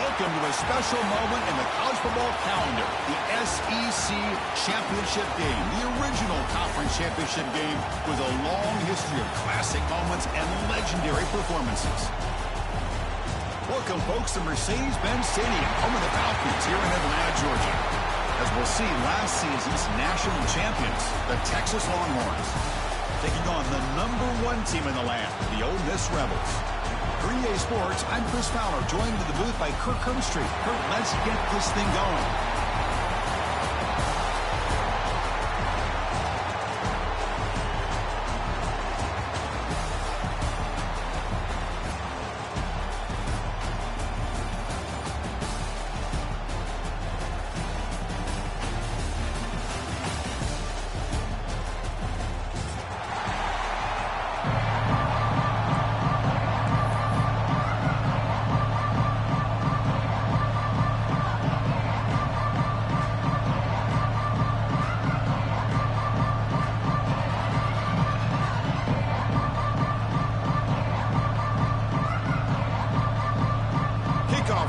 Welcome to a special moment in the college football calendar, the SEC Championship Game, the original conference championship game with a long history of classic moments and legendary performances. Welcome, folks, to Mercedes-Benz Stadium, home of the Falcons here in Atlanta, Georgia. As we'll see, last season's national champions, the Texas Longhorns, taking on the #1 team in the land, the Ole Miss Rebels. For EA Sports, I'm Chris Fowler, joined in the booth by Kirk Herbstreit. Kirk, let's get this thing going.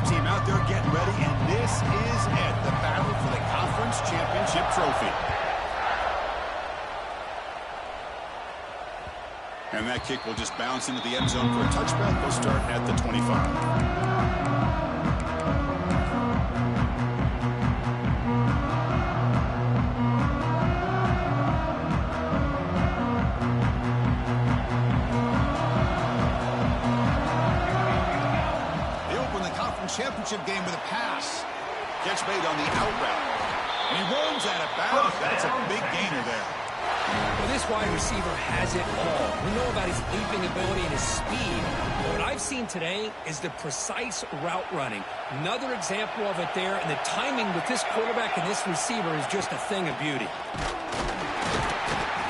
Team out there getting ready, and this is it, the battle for the conference championship trophy. And that kick will just bounce into the end zone for a touchback. They'll start at the 25. Championship game with a pass. Catch made on the out route. And he runs out of bounds. That's a big gainer there. Well, this wide receiver has it all. We know about his leaping ability and his speed. But what I've seen today is the precise route running. Another example of it there, and the timing with this quarterback and this receiver is just a thing of beauty.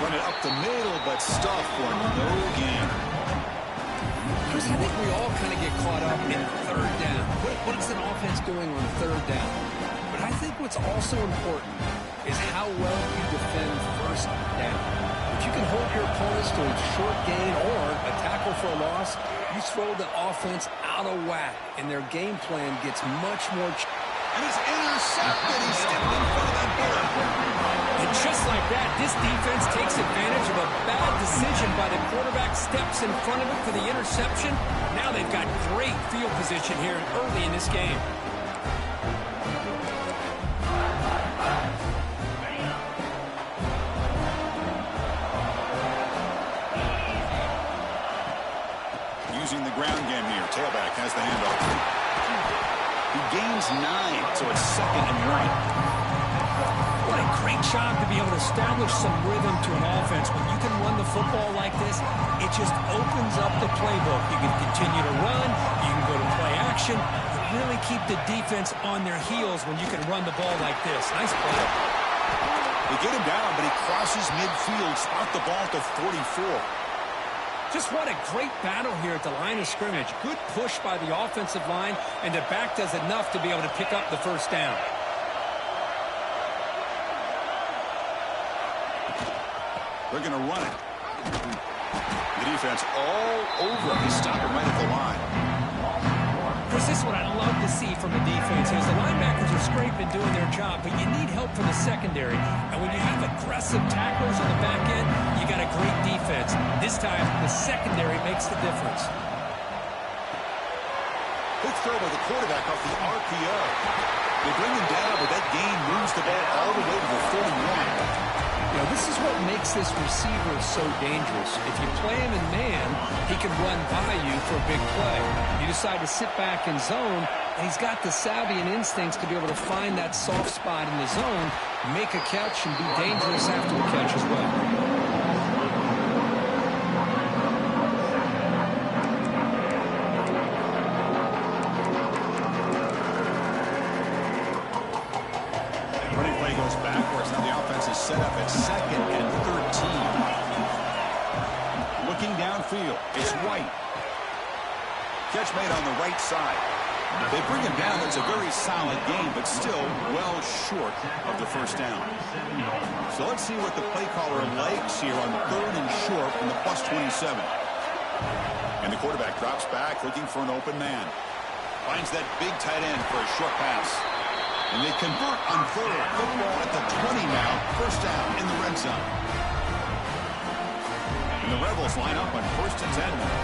Run it up the middle, but stuff for no gain. Chris, I think we all kind of get caught up in third down. What's an offense doing on third down? But I think what's also important is how well you defend first down. If you can hold your opponents to a short gain or a tackle for a loss, you throw the offense out of whack, and their game plan gets much more... And he's intercepted. He's stepped in front of that bullet. And just like that, this defense takes advantage of a bad decision by the quarterback, steps in front of it for the interception. Now they've got great field position here early in this game. Using the ground game here. Tailback has the handoff. He gains 9, so it's 2nd and 1. What a great job to be able to establish some rhythm to an offense. When you can run the football like this, it just opens up the playbook. You can continue to run, you can go to play action, but really keep the defense on their heels when you can run the ball like this. Nice play. They get him down, but he crosses midfield, spot the ball to 44. Just what a great battle here at the line of scrimmage. Good push by the offensive line, and the back does enough to be able to pick up the first down. They're going to run it. The defense all over him. They stop him right at the line. Chris, this is what I love to see from the defense is the linebackers are scraping, doing their job, but you need help from the secondary. And when you have aggressive tacklers on the back end, you got a great defense. This time, the secondary makes the difference. Good throw by the quarterback off the RPO. They bring him down, but that gain moves the ball all the way to the 41. You know, this is what makes this receiver so dangerous. If you play him in man, he can run by you for a big play. You decide to sit back in zone, and he's got the savvy and instincts to be able to find that soft spot in the zone, make a catch, and be dangerous after the catch as well. Set up at 2nd and 13. Looking downfield, it's White. Catch made on the right side. They bring him down. It's a very solid game, but still well short of the first down. So let's see what the play caller likes here on 3rd and short from the +27. And the quarterback drops back looking for an open man. Finds that big tight end for a short pass. And they convert on third. Football at the 20 now. First down in the red zone. And the Rebels line up on 1st and 10 now.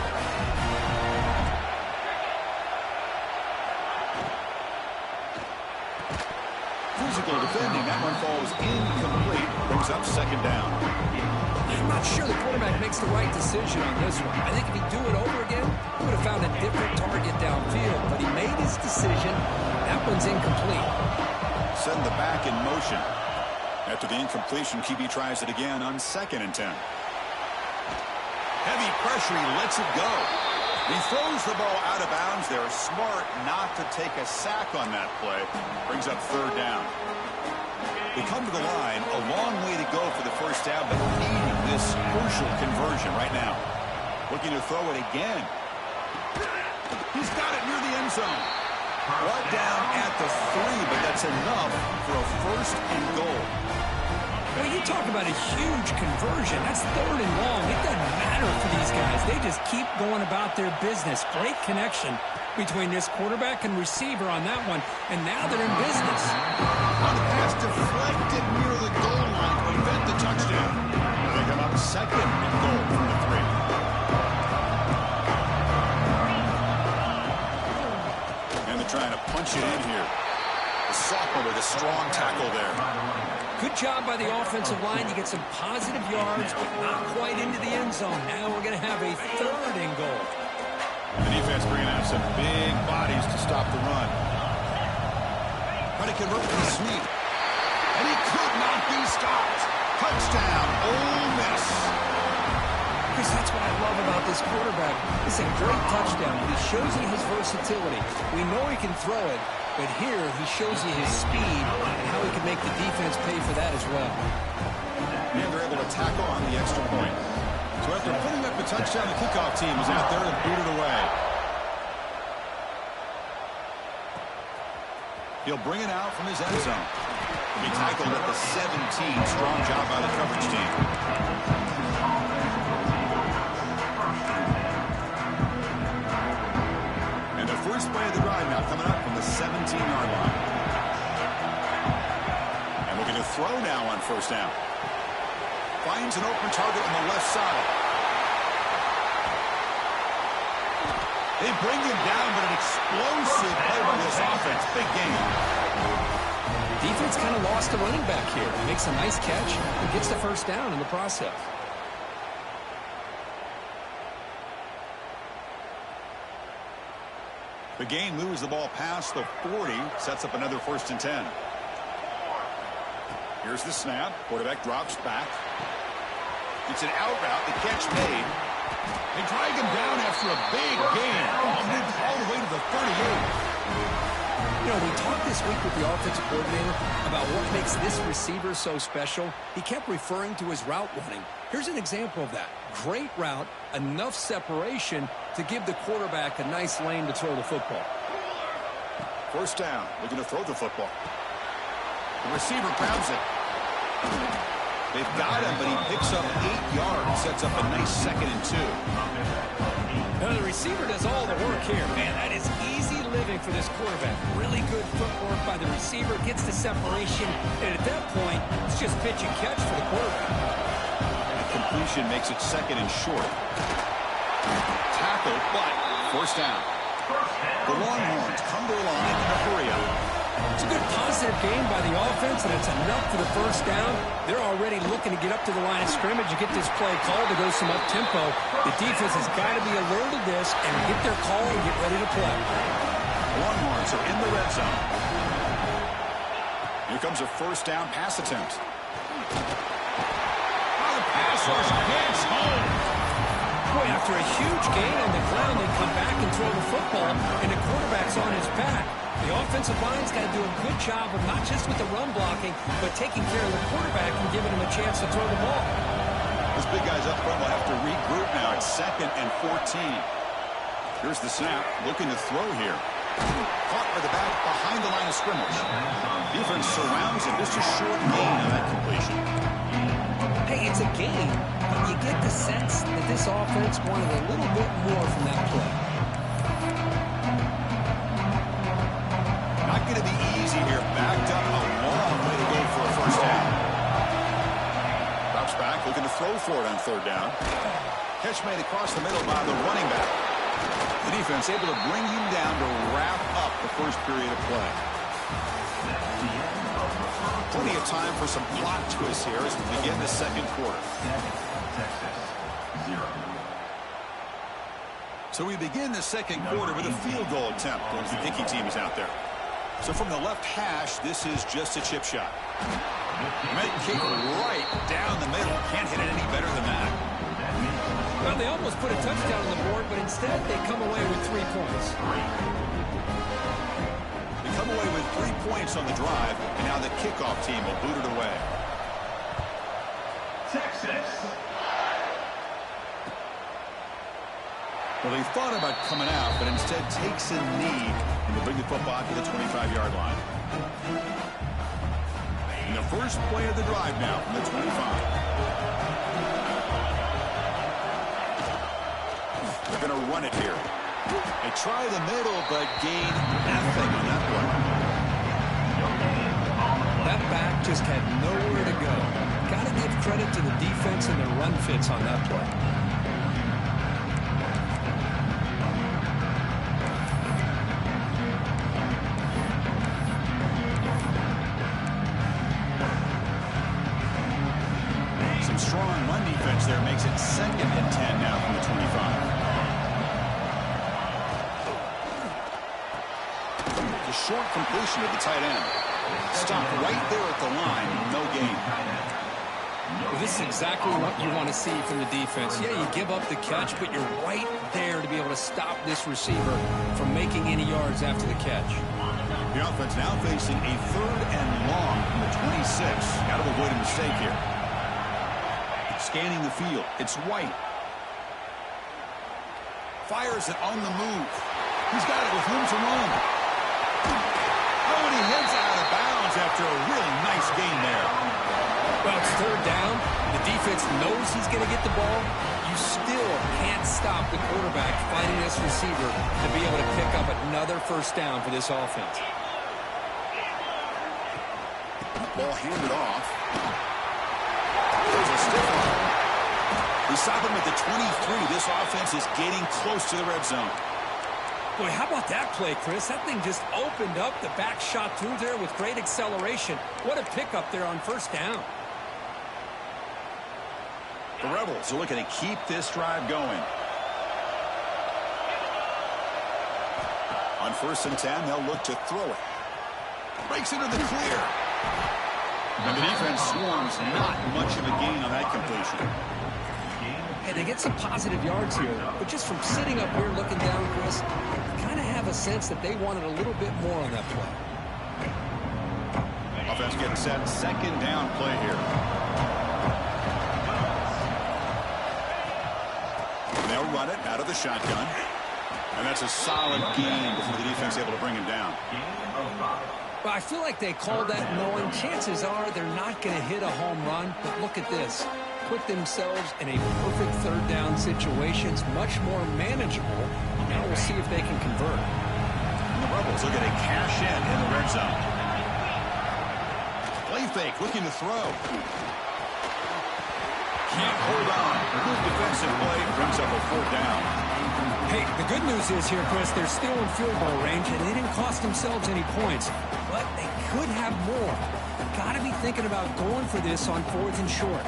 Physical defending. That one falls incomplete. Brings up 2nd down. I'm not sure the quarterback makes the right decision on this one. I think if he'd do it over again, he would have found a different target downfield. But he made his decision. That one's incomplete. Send the back in motion. After the incompletion, QB tries it again on 2nd and 10. Heavy pressure. He lets it go. He throws the ball out of bounds. They're smart not to take a sack on that play. Brings up 3rd down. They come to the line, a long way to go for the first down, but needing this crucial conversion right now. Looking to throw it again. He's got it near the end zone. Brought down at the 3, but that's enough for a 1st and goal. Well, you talk about a huge conversion. That's 3rd and long. It doesn't matter for these guys. They just keep going about their business. Great connection between this quarterback and receiver on that one, and now they're in business. On the pass deflected near the goal line to prevent the touchdown. They come up 2nd and goal from the 3. And they're trying to punch it in here. The sophomore with a strong tackle there. Good job by the offensive line. You get some positive yards, but not quite into the end zone. Now we're going to have a 3rd and goal. The defense bringing out some big bodies to stop the run. Trying to convert with the sweep. And he could not be stopped. Touchdown, Ole Miss. Chris, that's what I love about this quarterback. It's a great touchdown. He shows you his versatility. We know he can throw it, but here he shows you his speed and how he can make the defense pay for that as well. And they're able to tackle on the extra point. So after putting up the touchdown, the kickoff team is out there to boot it away. He'll bring it out from his end zone. He'll be tackled at the 17. Strong job by the coverage team. And the first play of the drive now coming up from the 17-yard line. And looking to throw now on 1st down. Finds an open target on the left side. They bring him down, but an explosive play by this offense. Big game. Defense kind of lost the running back here. Makes a nice catch and gets the 1st down in the process. The game moves the ball past the 40. Sets up another 1st and 10. Here's the snap. Quarterback drops back. It's an out route. The catch made. They drag him down after a big gain. All the way to the 38. You know, we talked this week with the offensive coordinator about what makes this receiver so special. He kept referring to his route running. Here's an example of that. Great route, enough separation to give the quarterback a nice lane to throw the football. 1st down. Looking to throw the football. The receiver grabs it. They've got him, but he picks up 8 yards. Sets up a nice 2nd and 2. Now the receiver does all the work here. Man, that is easy living for this quarterback. Really good footwork by the receiver. Gets the separation. And at that point, it's just pitch and catch for the quarterback. And completion makes it 2nd and short. Tackle, but 1st down. The Longhorns come to the line in a hurry up. It's a good positive game by the offense, and it's enough for the 1st down. They're already looking to get up to the line of scrimmage and get this play called to go some up-tempo. The defense has got to be alert of this and get their call and get ready to play. Longhorns are in the red zone. Here comes a 1st down pass attempt. Oh, the pass rush hits home. Boy, after a huge gain on the ground, they come back and throw the football, and the quarterback's on his back. The offensive line's got to do a good job of not just with the run blocking, but taking care of the quarterback and giving him a chance to throw the ball. Those big guys up front will have to regroup now. It's 2nd and 14. Here's the snap. Looking to throw here. Caught by the back behind the line of scrimmage. Defense surrounds him. Just a short gain on that completion. Hey, it's a game, but you get the sense that this offense wanted a little bit more from that play. for it on third down. Catch made across the middle by the running back. The defense able to bring him down to wrap up the first period of play. Plenty of time for some plot twists here as we begin the second quarter. So we begin the second quarter with a field goal attempt as the kicking team is out there. So from the left hash, this is just a chip shot. Meant kick right down the middle. Can't hit it any better than that. Well, they almost put a touchdown on the board, but instead they come away with 3 points. They come away with 3 points on the drive, and now the kickoff team will boot it away. Texas. Well, he thought about coming out, but instead takes a knee and will bring the football to the 25-yard line. And the first play of the drive now from the 25. They're going to run it here. They try the middle, but gain nothing on that one. That back just had nowhere to go. Got to give credit to the defense and their run fits on that play. Strong run defense there makes it 2nd and 10 now from the 25. The short completion of the tight end. Stopped right there at the line. No gain. Well, this is exactly what you want to see from the defense. Yeah, you give up the catch, but you're right there to be able to stop this receiver from making any yards after the catch. The offense now facing a 3rd and long from the 26. Got to avoid a mistake here. Scanning the field. It's White. Fires it on the move. He's got it with room to run. Oh, and he heads out of bounds after a really nice gain there. Well, it's 3rd down. The defense knows he's going to get the ball. You still can't stop the quarterback finding this receiver to be able to pick up another first down for this offense. Ball handed off. There's a stiff one. We stop him at the 23. This offense is getting close to the red zone. Boy, how about that play, Chris? That thing just opened up. The back shot through there with great acceleration. What a pickup there on first down. The Rebels are looking to keep this drive going. On 1st and 10, they'll look to throw it. Breaks into the clear. And the defense swarms not much of a gain on that completion. Hey, they get some positive yards here, but just from sitting up here looking down, Chris, you kind of have a sense that they wanted a little bit more on that play. Offense getting set. 2nd down play here. And they'll run it out of the shotgun. And that's a solid gain before the defense able to bring him down. Well, I feel like they called that knowing chances are they're not going to hit a home run, but look at this. Put themselves in a perfect 3rd down situation. It's much more manageable. Now we'll see if they can convert. And the Rebels are going to cash in the red zone. Play fake, looking to throw. Can't hold on. Good defensive play brings up a 4th down. Hey, the good news is here, Chris, they're still in field goal range, and they didn't cost themselves any points. But they could have more. Got to be thinking about going for this on 4th and short.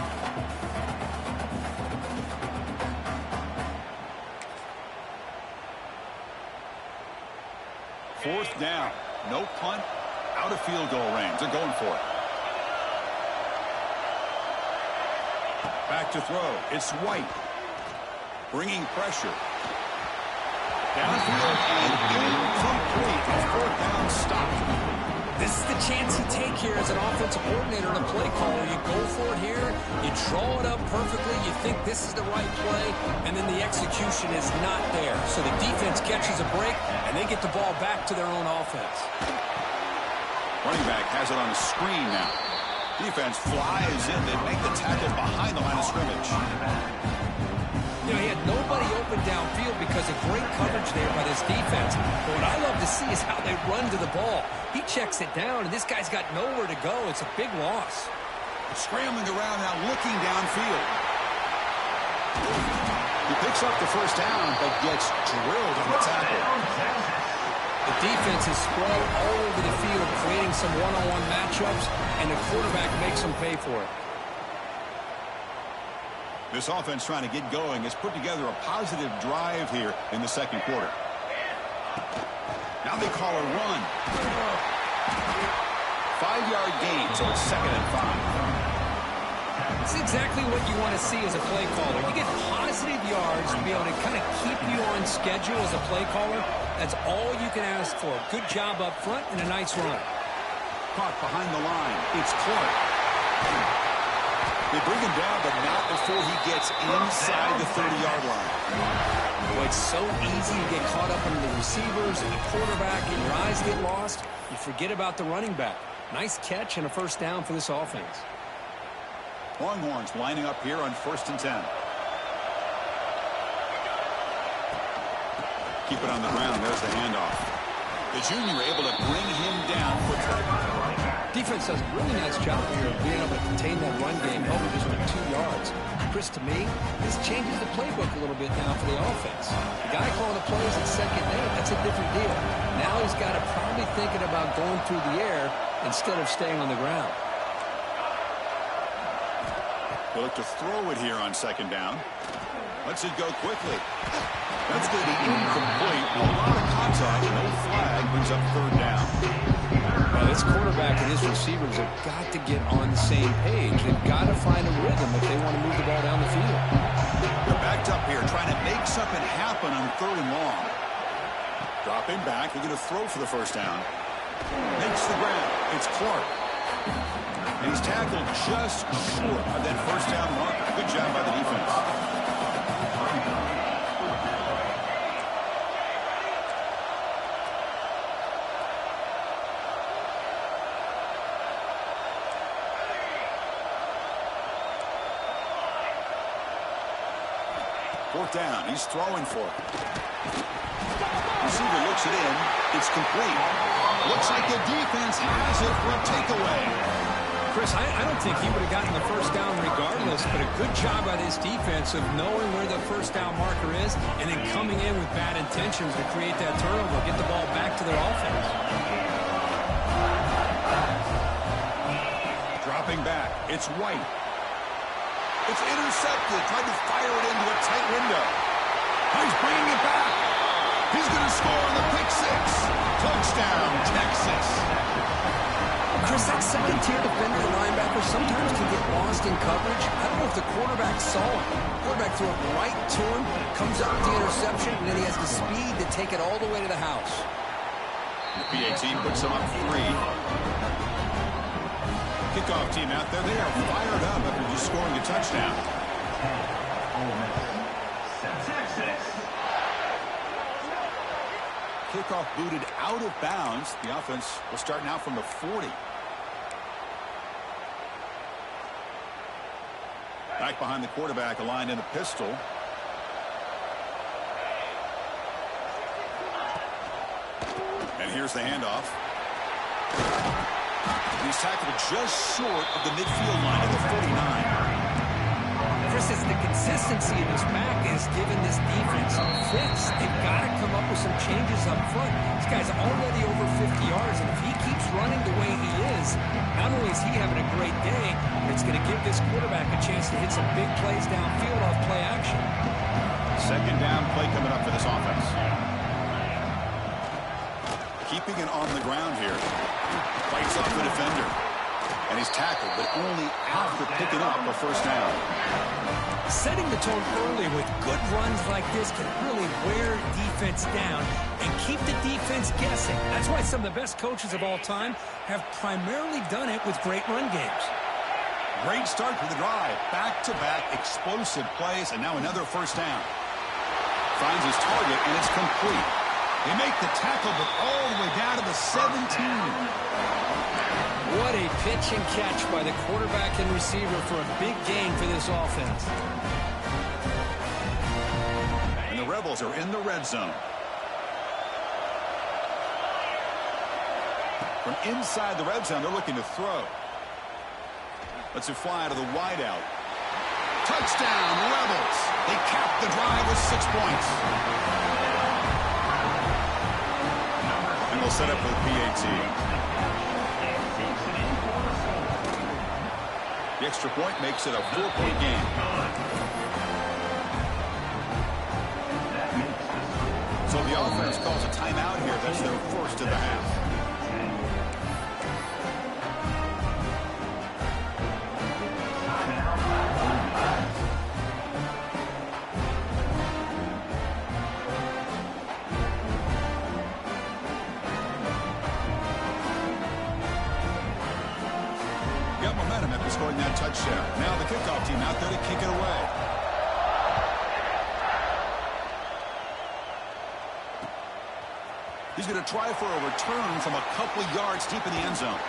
Fourth down. No punt. Out of field goal range. They're going for it. Back to throw. It's White. Bringing pressure. Downfield and incomplete. A 4th down stop. This is the chance you take here as an offensive coordinator and a play caller. You go for it here. You draw it up perfectly. You think this is the right play, and then the execution is not there. So the defense catches a break, and they get the ball back to their own offense. Running back has it on a screen now. Defense flies in. They make the tackle behind the line of scrimmage. You know, he had nobody open downfield because of great coverage there by this defense. But what I love to see is how they run to the ball. He checks it down, and this guy's got nowhere to go. It's a big loss. Scrambling around now, looking downfield. He picks up the first down, but gets drilled on the tackle. The defense is spread all over the field, creating some one-on-one matchups, and the quarterback makes them pay for it. This offense trying to get going has put together a positive drive here in the second quarter. Now they call a run. 5-yard gain, so it's 2nd and 5. It's exactly what you want to see as a play caller. You get positive yards to be able to kind of keep you on schedule as a play caller. That's all you can ask for. Good job up front and a nice run. Caught behind the line. It's Clark. They bring him down, but not before he gets inside the 30-yard line. Boy, it's so easy to get caught up under the receivers and the quarterback, and your eyes get lost. You forget about the running back. Nice catch and a first down for this offense. Longhorns lining up here on 1st and 10. Keep it on the ground. There's the handoff. The junior able to bring him down quickly. Defense does a really nice job here of being able to contain that run game, held just with 2 yards. Chris, to me, this changes the playbook a little bit now for the offense. The guy calling the plays at 2nd and 8, that's a different deal. Now he's got to probably thinking about going through the air instead of staying on the ground. They'll look to throw it here on 2nd down. Lets it go quickly. That's going to be incomplete. A lot of contact. No flag. Brings up 3rd down. Now, this quarterback and his receivers have got to get on the same page. They've got to find a rhythm if they want to move the ball down the field. They're backed up here trying to make something happen on 3rd and long. Dropping back. They're going to throw for the first down. Makes the grab. It's Clark. And he's tackled just short of that first down marker. Good job by the defense. Fourth down. He's throwing for it. Receiver looks it in. It's complete. Looks like the defense has it for a takeaway. Chris, I don't think he would have gotten the first down regardless, but a good job by this defense of knowing where the first down marker is and then coming in with bad intentions to create that turnover, get the ball back to their offense. Dropping back. It's White. It's intercepted. Tried to fire it into a tight window. He's bringing it back. He's going to score on the pick 6. Touchdown, Texas. Chris, that second-tier defender and linebacker sometimes can get lost in coverage. I don't know if the quarterback saw it. The quarterback threw it right to him, comes up with the interception, and then he has the speed to take it all the way to the house. The PA team puts them up 3. Kickoff team out there. They are fired up after just scoring a touchdown. Kickoff booted out of bounds. The offense will start now from the 40. Back behind the quarterback, aligned in a pistol. And here's the handoff. He's tackled just short of the midfield line at the 49. Chris, it's the consistency of his back is giving this defense fits. They've got to come up with some changes up front. This guy's already over 50 yards, and if he keeps running the way he is, not only is he having a great day, but it's going to give this quarterback a chance to hit some big plays downfield off play action. 2nd down play coming up for this offense. Keeping it on the ground here. Fights off the defender. And he's tackled, but only after picking up a first down. Setting the tone early with good runs like this can really wear defense down and keep the defense guessing. That's why some of the best coaches of all time have primarily done it with great run games. Great start to the drive. Back-to-back explosive plays, and now another first down. Finds his target, and it's complete. They make the tackle, but all the way down to the 17. What a pitch and catch by the quarterback and receiver for a big gain for this offense. And the Rebels are in the red zone. From inside the red zone, they're looking to throw. Lets it fly to the wideout. Touchdown, Rebels. They cap the drive with 6 points. And we'll set up for the PAT. The extra point makes it a 4-point game. So the offense calls a timeout here. That's their first of the half. Got momentum after scoring that touchdown. Now the kickoff team out there to kick it away. He's going to try for a return from a couple yards deep in the end zone.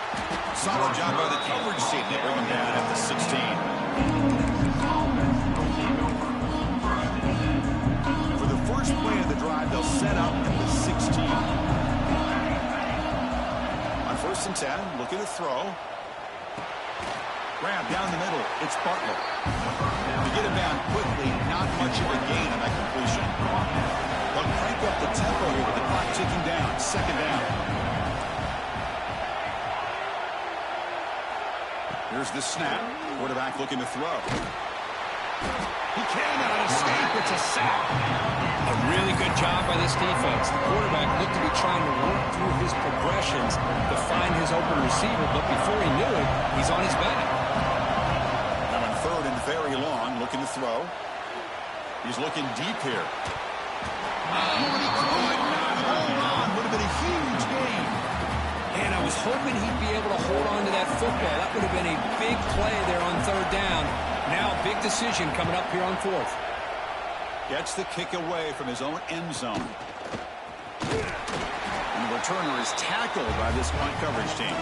Solid job by the coverage team to bring him down at the 16. For the first play of the drive, they'll set up at the 16. On 1st and 10, looking to throw. Grab down the middle. It's Butler. To get him down quickly, not much of a gain on that completion. They'll crank up the tempo here with the clock ticking down. 2nd down. Here's the snap. Quarterback looking to throw. He cannot escape. It's a sack. A really good job by this defense. The quarterback looked to be trying to work through his progressions to find his open receiver, but before he knew it, he's on his back. Now on 3rd and very long, looking to throw. He's looking deep here. Oh, and he could not hold on. Would have been a huge gain. And I was hoping he'd be able to hold on to that football. That would have been a big play there on 3rd down. Now a big decision coming up here on 4th. Gets the kick away from his own end zone. And the returner is tackled by this punt coverage team.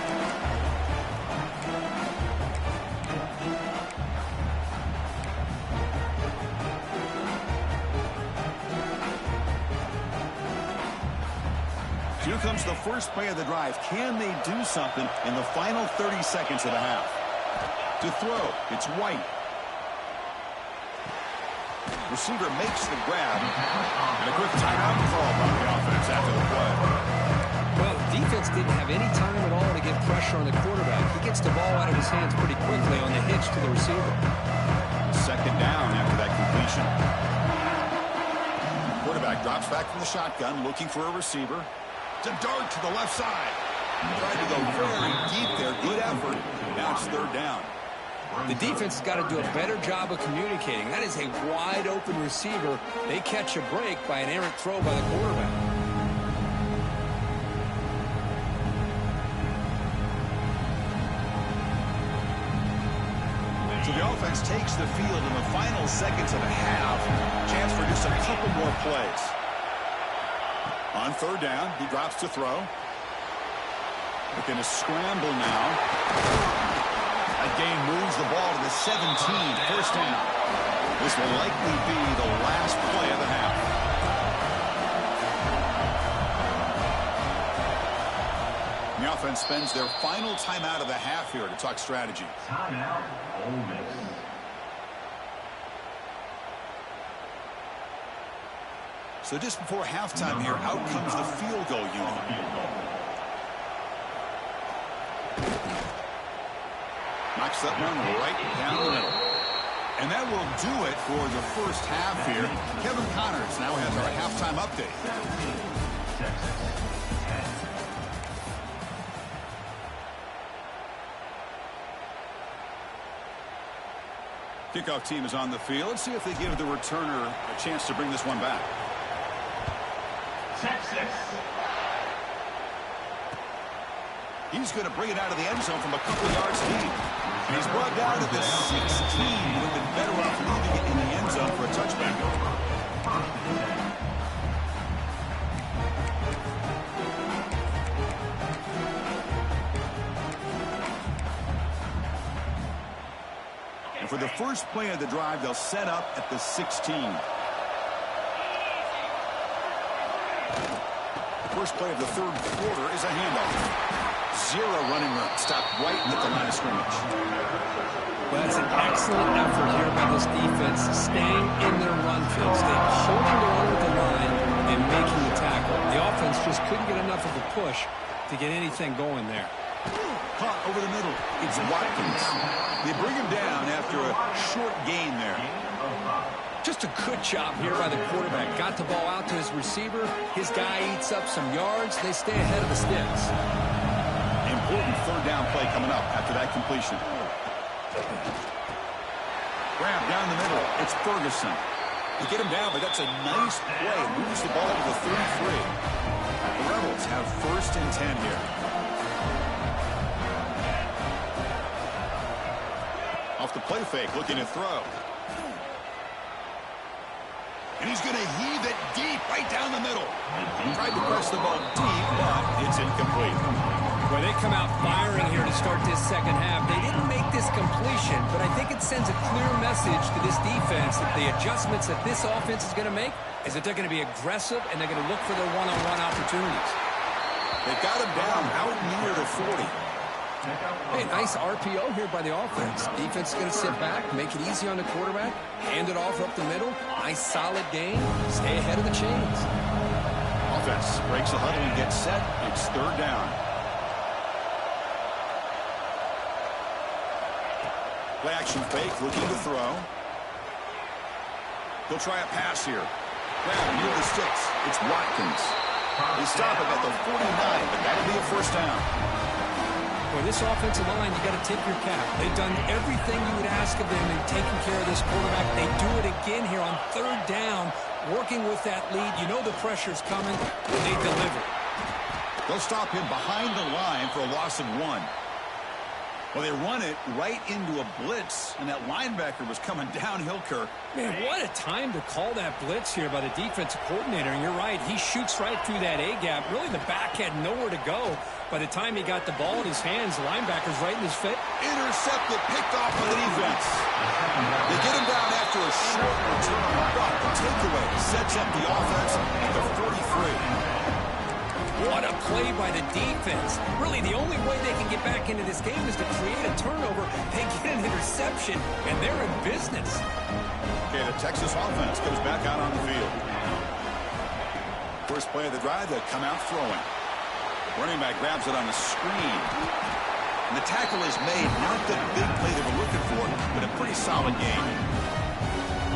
Here comes the first play of the drive. Can they do something in the final 30 seconds of the half? To throw, it's White. Receiver makes the grab. And a quick timeout call by the offense after the play. Well, the defense didn't have any time at all to get pressure on the quarterback. He gets the ball out of his hands pretty quickly on the hitch to the receiver. 2nd down after that completion. Quarterback drops back from the shotgun, looking for a receiver. It's a dart to the left side. Tried to go very deep there. Good effort. Now it's 3rd down. The defense has got to do a better job of communicating. That is a wide open receiver. They catch a break by an errant throw by the quarterback. So the offense takes the field in the final seconds of the half. Chance for just a couple more plays. On 3rd down, he drops to throw. Looking to scramble now. That gain moves the ball to the 17. 1st down. This will likely be the last play of the half. The offense spends their final timeout of the half here to talk strategy. Timeout, Ole Miss. So just before halftime here, out comes the field goal unit. Knocks that one right down the middle. And that will do it for the first half here. Kevin Connors now has our halftime update. Kickoff team is on the field. Let's see if they give the returner a chance to bring this one back. Texas. He's going to bring it out of the end zone from a couple yards deep. And he's brought down to the 16. Would have been better off leaving it in the end zone for a touchback. And for the first play of the drive, they'll set up at the 16. First play of the third quarter is a handoff. Zero running room. Stopped right at the line of scrimmage. Well, that's an excellent effort here by this defense, staying in their run field, staying holding their own at the line and making the tackle. The offense just couldn't get enough of a push to get anything going there. Caught over the middle. It's Watkins. They bring him down after a short gain there. Just a good job here by the quarterback. Got the ball out to his receiver. His guy eats up some yards. They stay ahead of the sticks. Important third down play coming up after that completion. Grab down the middle. It's Ferguson. You get him down, but that's a nice play. Moves the ball to the 33. The Rebels have first and 10 here. Off the play fake, looking to throw. And he's going to heave it deep, right down the middle. Tried to press the ball deep, but it's incomplete. Well, they come out firing here to start this second half. They didn't make this completion, but I think it sends a clear message to this defense that the adjustments that this offense is going to make is that they're going to be aggressive and they're going to look for their one-on-one opportunities. They've got him down out near the 40. Hey, nice RPO here by the offense. Defense is going to sit back, make it easy on the quarterback, hand it off up the middle. Nice solid game. Stay ahead of the chains. Offense breaks the huddle and gets set. It's third down. Play action fake, looking to throw. He'll try a pass here. Grab near the sticks. It's Watkins. They stop him at the 49, but that'll be a first down. For this offensive line, you got to tip your cap. They've done everything you would ask of them in taking care of this quarterback. They do it again here on third down, working with that lead. You know the pressure's coming, and they deliver. They'll stop him behind the line for a loss of 1. Well, they run it right into a blitz, and that linebacker was coming downhill, Kirk. Man, what a time to call that blitz here by the defensive coordinator. And you're right, he shoots right through that A-gap. Really, the back had nowhere to go. By the time he got the ball in his hands, the linebacker's right in his face. Intercepted, picked off by the defense. They get him down after a short return, but the takeaway sets up the offense at the 43. What a play by the defense. Really, the only way they can get back into this game is to create a turnover. They get an interception, and they're in business. Okay, the Texas offense comes back out on the field. First play of the drive, they come out throwing. Running back grabs it on the screen. And the tackle is made. Not the big play they were looking for, but a pretty solid game.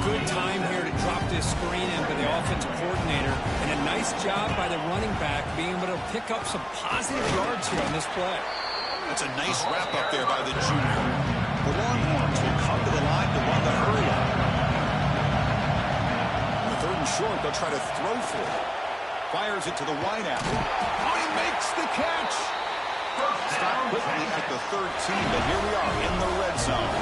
Good time here to drop this screen in by the offensive coordinator, and a nice job by the running back being able to pick up some positive yards here on this play. That's a nice wrap up there by the junior. The Longhorns will come to the line to run the hurry up. On the third and short, they'll try to throw for it. Fires it to the wide out. Oh, he makes the catch! Stop quickly at the 13, but here we are in the red zone.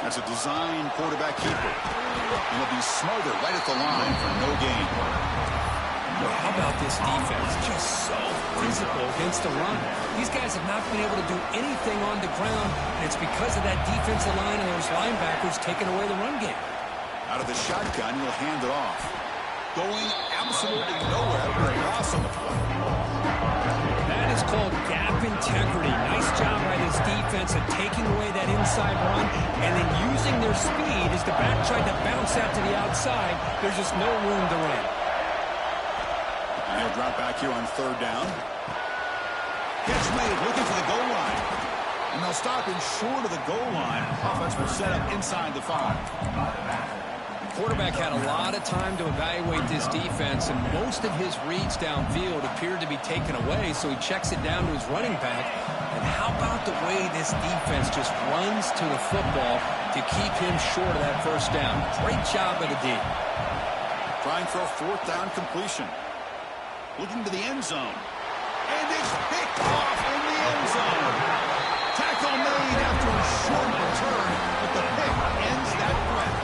That's a design quarterback keeper. And he'll be smothered right at the line for no gain. How about this defense? Just so physical against the run. These guys have not been able to do anything on the ground, and it's because of that defensive line and those linebackers taking away the run game. Out of the shotgun, he'll hand it off. Going absolutely nowhere with a loss on the play. That is called gap integrity. Nice job by this defense at taking away that inside run and then using their speed as the back tried to bounce out to the outside. There's just no room to run. And he'll drop back here on third down. Catch made, looking for the goal line. And they'll stop him short of the goal line. Offense will set up inside the 5. Quarterback had a lot of time to evaluate this defense, and most of his reads downfield appeared to be taken away, so he checks it down to his running back. And how about the way this defense just runs to the football to keep him short of that first down? Great job by the D. Trying for a fourth down completion. Looking to the end zone. And it's picked off in the end zone. Tackle made after a short return, but the pick ends that threat.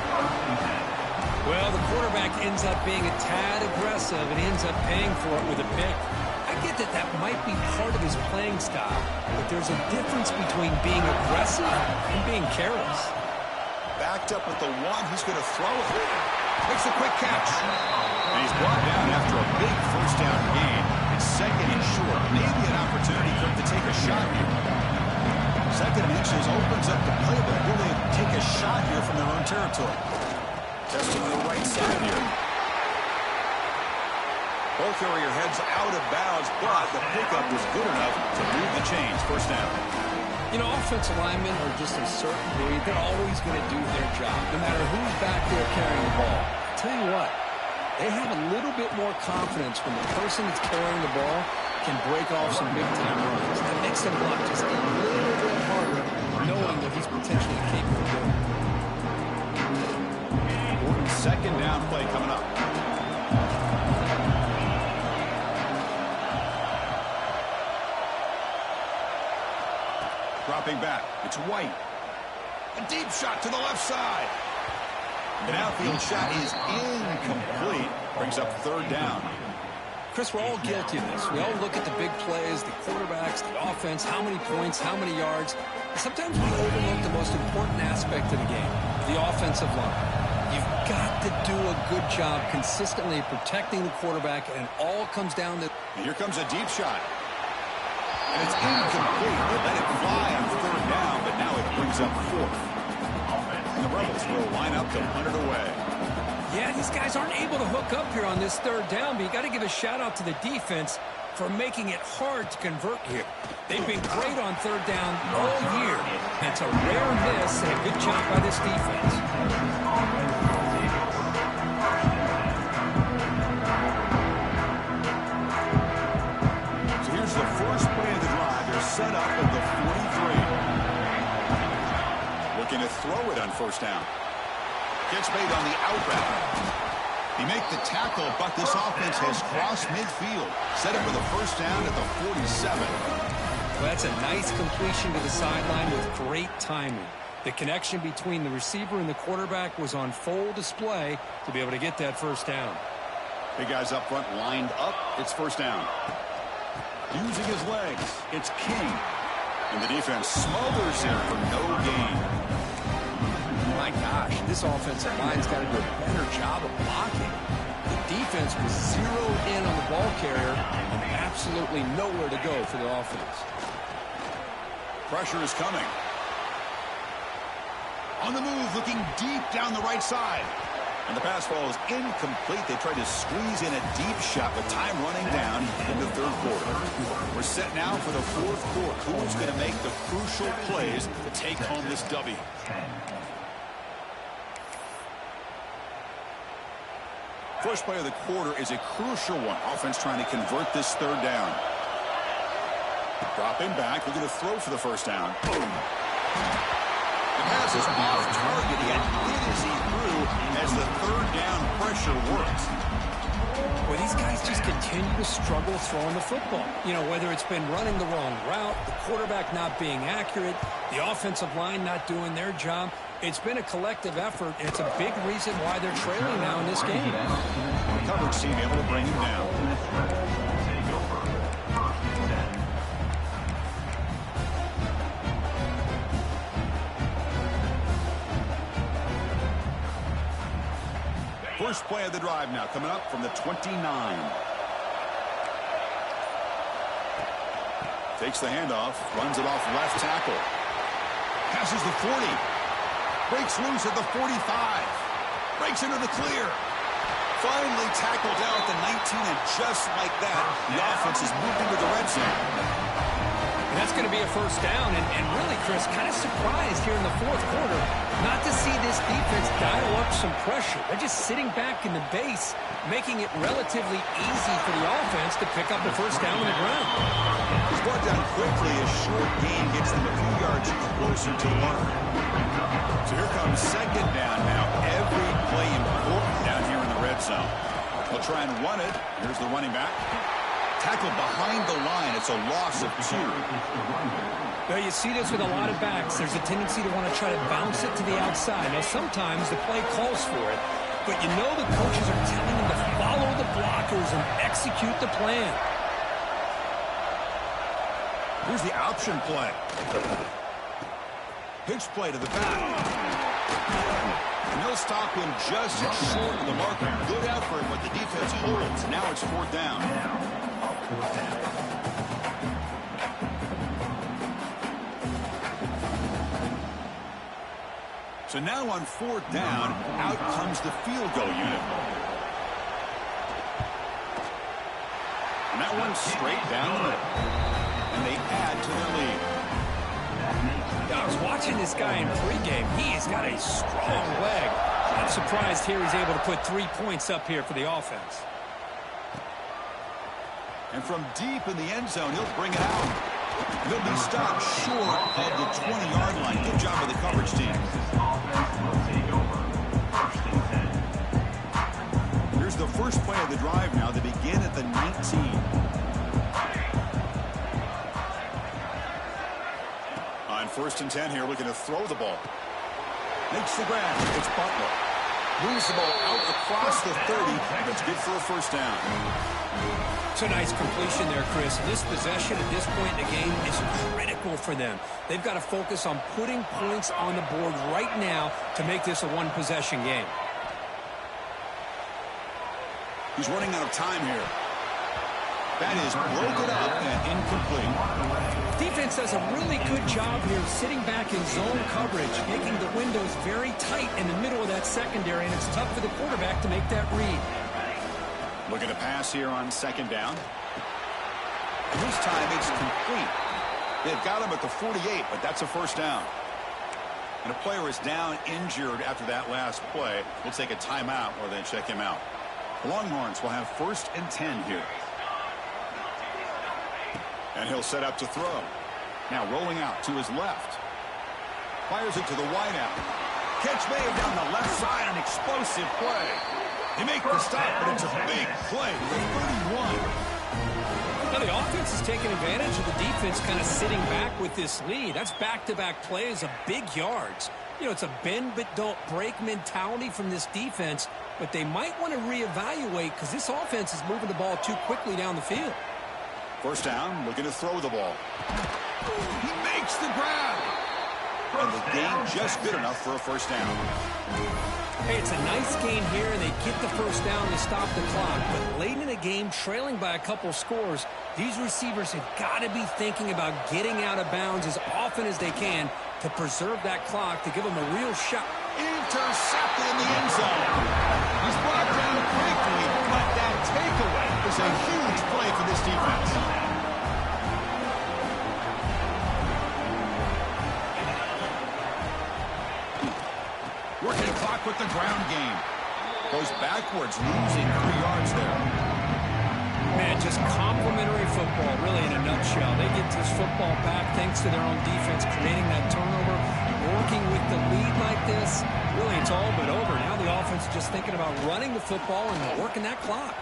Well, the quarterback ends up being a tad aggressive and ends up paying for it with a pick. I get that that might be part of his playing style, but there's a difference between being aggressive and being careless. Backed up with the one, he's going to throw it. Makes a quick catch. And he's brought down after a big first down gain. It's second and short. Maybe an opportunity for him to take a shot here. Second and inches opens up the play, but will they take a shot here from their own territory? Testing the right side here. Ball carrier heads out of bounds, but the pickup was good enough to move the chains. First down. You know, offensive linemen are just a certain breed. They're always going to do their job, no matter who's back there carrying the ball. I'll tell you what, they have a little bit more confidence when the person that's carrying the ball can break off some big-time runs. That makes them block just a little bit harder, knowing that he's potentially capable of doing it. Second down play coming up. Dropping back. It's White. A deep shot to the left side. An outfield shot is incomplete. Brings up third down. Chris, we're all guilty of this. We all look at the big plays, the quarterbacks, the offense, how many points, how many yards. And sometimes we overlook the most important aspect of the game, the offensive line. You've got to do a good job consistently protecting the quarterback, and it all comes down to... And here comes a deep shot. And it's incomplete. They let it fly on third down, but now it brings up fourth. And the Rebels will line up to punt it away. Yeah, these guys aren't able to hook up here on this third down, but you got to give a shout-out to the defense for making it hard to convert here. They've been great on third down all year. It's a rare miss and a good job by this defense. So here's the first play of the drive. They're set up at the 43. Looking to throw it on first down. Gets made on the out route. He make the tackle, but this offense has crossed midfield. Set up with a first down at the 47. Well, that's a nice completion to the sideline with great timing. The connection between the receiver and the quarterback was on full display to be able to get that first down. Big guys up front lined up. It's first down. Using his legs, it's King. And the defense smothers him for no gain. My gosh, this offensive line's got to do a better job of blocking. The defense was zeroed in on the ball carrier and absolutely nowhere to go for the offense. Pressure is coming. On the move, looking deep down the right side. And the pass ball is incomplete. They tried to squeeze in a deep shot with time running down in the third quarter. We're set now for the fourth quarter. Who's going to make the crucial plays to take home this W? First play of the quarter is a crucial one. Offense trying to convert this third down. Dropping back, looking to throw for the first down. Boom. The pass is off target, yet it is he through as the third down pressure works. Well, these guys just continue to struggle throwing the football. You know, whether it's been running the wrong route, the quarterback not being accurate, the offensive line not doing their job. It's been a collective effort, and it's a big reason why they're trailing now in this game. The coverage team able to bring him down. First play of the drive now coming up from the 29. Takes the handoff, runs it off left tackle. Passes the 40. Breaks loose at the 45. Breaks into the clear. Finally tackled down at the 19, and just like that, the offense has moved into the red zone. And that's going to be a first down, and really, Chris, kind of surprised here in the fourth quarter not to see this defense dial up some pressure. They're just sitting back in the base, making it relatively easy for the offense to pick up the first down on the ground. He's brought down quickly. A short gain gets them a few yards closer to the mark. So here comes second down now. Every play important down here in the red zone. They'll try and run it. Here's the running back. Tackled behind the line. It's a loss of 2. Well, you see this with a lot of backs. There's a tendency to want to try to bounce it to the outside. Now, sometimes the play calls for it, but you know the coaches are telling them to follow the blockers and execute the plan. Here's the option play. Pitch play to the back. And they'll stop him just short of the marker. Good effort, but the defense defense holds. Now it's fourth down. So now on fourth down, out comes the field goal unit. And that one's straight down the middle. And they add to their lead. I was watching this guy in pregame. He's got a strong leg. I'm surprised here he's able to put 3 points up here for the offense. And from deep in the end zone, he'll bring it out. He'll be stopped short of the 20-yard line. Good job of the coverage team. Here's the first play of the drive now. They begin at the 19. On 1st and 10 here, looking to throw the ball. Makes the grab. It's Butler. Moves the ball out across the 30. That's good for a first down. It's a nice completion there, Chris. This possession at this point in the game is critical for them. They've got to focus on putting points on the board right now to make this a one-possession game. He's running out of time here. That is broken up and incomplete. Defense does a really good job here sitting back in zone coverage, making the windows very tight in the middle of that secondary, and it's tough for the quarterback to make that read. Looking to pass here on 2nd down. And this time it's complete. They've got him at the 48, but that's a first down. And a player is down injured after that last play. We'll take a timeout or then check him out. The Longhorns will have 1st and 10 here. And he'll set up to throw. Now rolling out to his left. Fires it to the wideout. Catch made down the left side, an explosive play. They make the stop, but it's a big play to the 31. Now the offense is taking advantage of the defense kind of sitting back with this lead. That's back-to-back plays of big yards. You know, it's a bend but don't break mentality from this defense, but they might want to reevaluate because this offense is moving the ball too quickly down the field. First down, looking to throw the ball. He makes the grab. And the gain just good enough for a first down. Hey, it's a nice gain here, and they get the first down to stop the clock. But late in the game, trailing by a couple scores, these receivers have got to be thinking about getting out of bounds as often as they can to preserve that clock, to give them a real shot. Intercepted in the end zone. He's brought down quickly, but that takeaway is a huge play for this defense. Working the clock with the ground game. Goes backwards, losing 3 yards there. Man, just complimentary football, really, in a nutshell. They get this football back thanks to their own defense, creating that turnover, working with the lead like this. Really, it's all but over. Now the offense is just thinking about running the football and working that clock.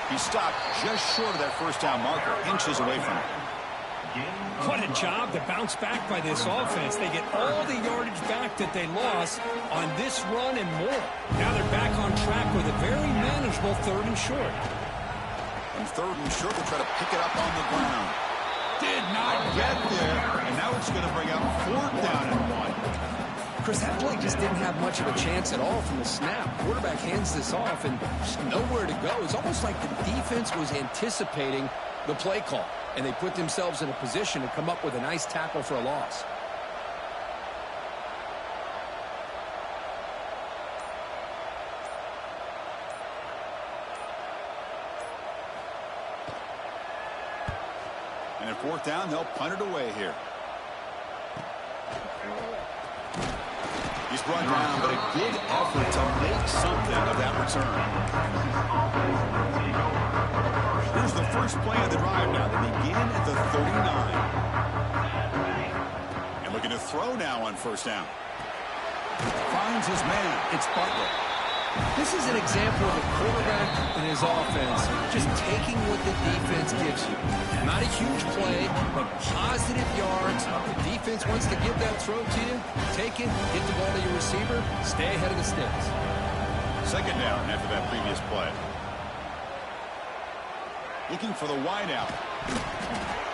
He stopped just short of that first down marker, inches away from it. What a job to bounce back by this offense. They get all the yardage back that they lost on this run and more. Now they're back on track with a very manageable 3rd and short. And 3rd and short, they'll try to pick it up on the ground. Did not get there, and now it's going to bring up 4th down and 1. Chris, that play just didn't have much of a chance at all from the snap. Quarterback hands this off and just nowhere to go. It's almost like the defense was anticipating the play call, and they put themselves in a position to come up with a nice tackle for a loss. And at 4th down, they'll punt it away here. He's brought down, but a good effort to make something of that return. Here's the first play of the drive now. They begin at the 39. And looking to throw now on 1st down. Finds his man. It's Butler. This is an example of a quarterback and his offense just taking what the defense gives you. Not a huge play, but positive yards. The defense wants to give that throw to you. Take it, get the ball to your receiver, stay ahead of the sticks. 2nd down after that previous play. Looking for the wideout.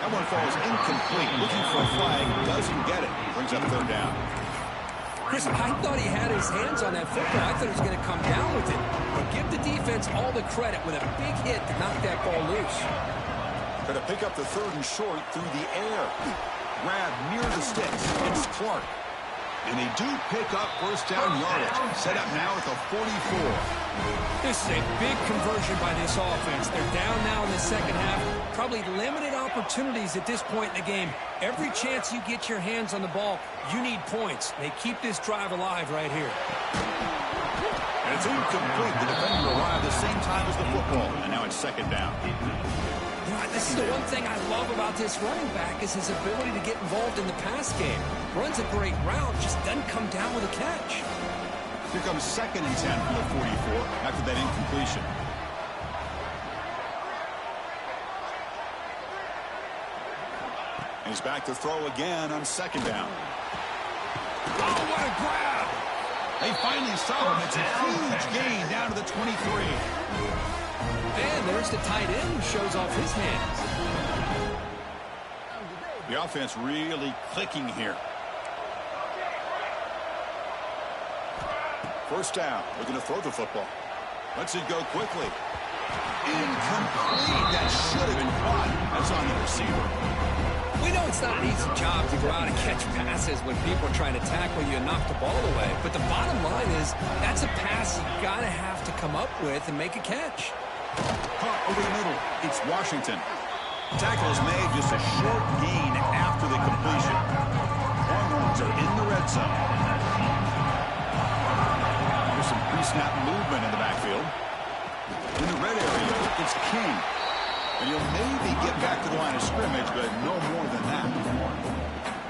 That one falls incomplete. Looking for a flag. Doesn't get it. Brings up 3rd down. Chris, I thought he had his hands on that football. I thought he was going to come down with it. But gets all the credit with a big hit to knock that ball loose. Going to pick up the 3rd and short through the air. Grab near the sticks. It's Clark. And they do pick up first down yardage. Set up now at the 44. This is a big conversion by this offense. They're down now in the second half. Probably limited opportunities at this point in the game. Every chance you get your hands on the ball, you need points. They keep this drive alive right here. And it's incomplete. The defender arrived the same time as the football. And now it's 2nd down. This is the one thing I love about this running back is his ability to get involved in the pass game. Runs a great route, just doesn't come down with a catch. Here comes 2nd and 10 from the 44 after that incompletion. And he's back to throw again on 2nd down. Oh, what a grab! They finally saw him. It's a huge gain down to the 23. And there's the tight end who shows off his hands. The offense really clicking here. 1st down. Looking to throw the football. Lets it go quickly. Incomplete. That should have been caught. That's on the receiver. We know it's not an easy job to go out and catch passes when people are trying to tackle you and knock the ball away. But the bottom line is that's a pass you got to have to come up with and make a catch. Caught over the middle. It's Washington. Tackle is made just a short gain after the completion. Longhorns are in the red zone. There's some pre-snap movement in the backfield. In the red area, it's King. And he'll maybe get back to the line of scrimmage, but no more than that.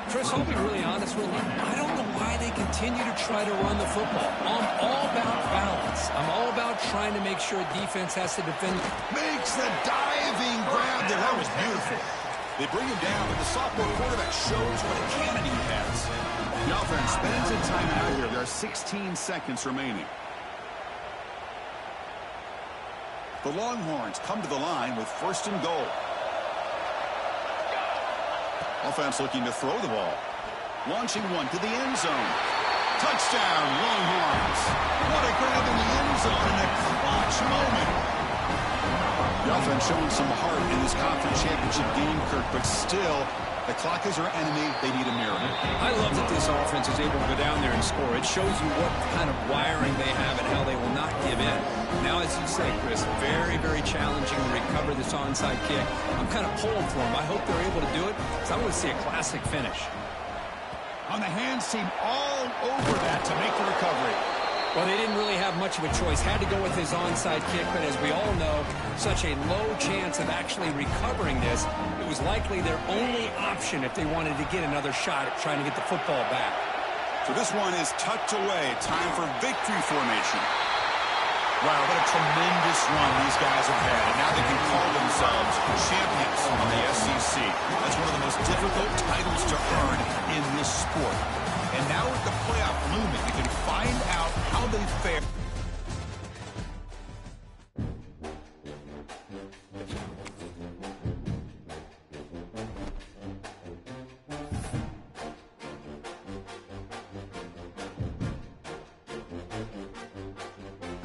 Chris, I'll be really honest with you. I don't know why they continue to try to run the football. I'm all about balance. I'm all about trying to make sure defense has to defend. Makes the diving grab there. That was beautiful. They bring him down, but the sophomore quarterback shows what a cannon he has. The offense spends its time out here. There are 16 seconds remaining. The Longhorns come to the line with 1st and goal. Offense looking to throw the ball. Launching one to the end zone. Touchdown, Longhorns. What a grab in the end zone in a clutch moment. The offense showing some heart in this conference championship game, Kirk, but still, the clock is our enemy. They need a miracle. I love that this offense is able to go down there and score. It shows you what kind of wiring they have and how they will not give in. Now, as you say, Chris, very, very challenging to recover this onside kick. I'm kind of pulling for them. I hope they're able to do it, because I want to see a classic finish. On the hands team all over that to make the recovery. Well, they didn't really have much of a choice. Had to go with his onside kick, but as we all know, such a low chance of actually recovering this. It was likely their only option if they wanted to get another shot at trying to get the football back. So this one is tucked away. Time for victory formation. Wow, what a tremendous run these guys have had. And now they can call themselves champions of the SEC.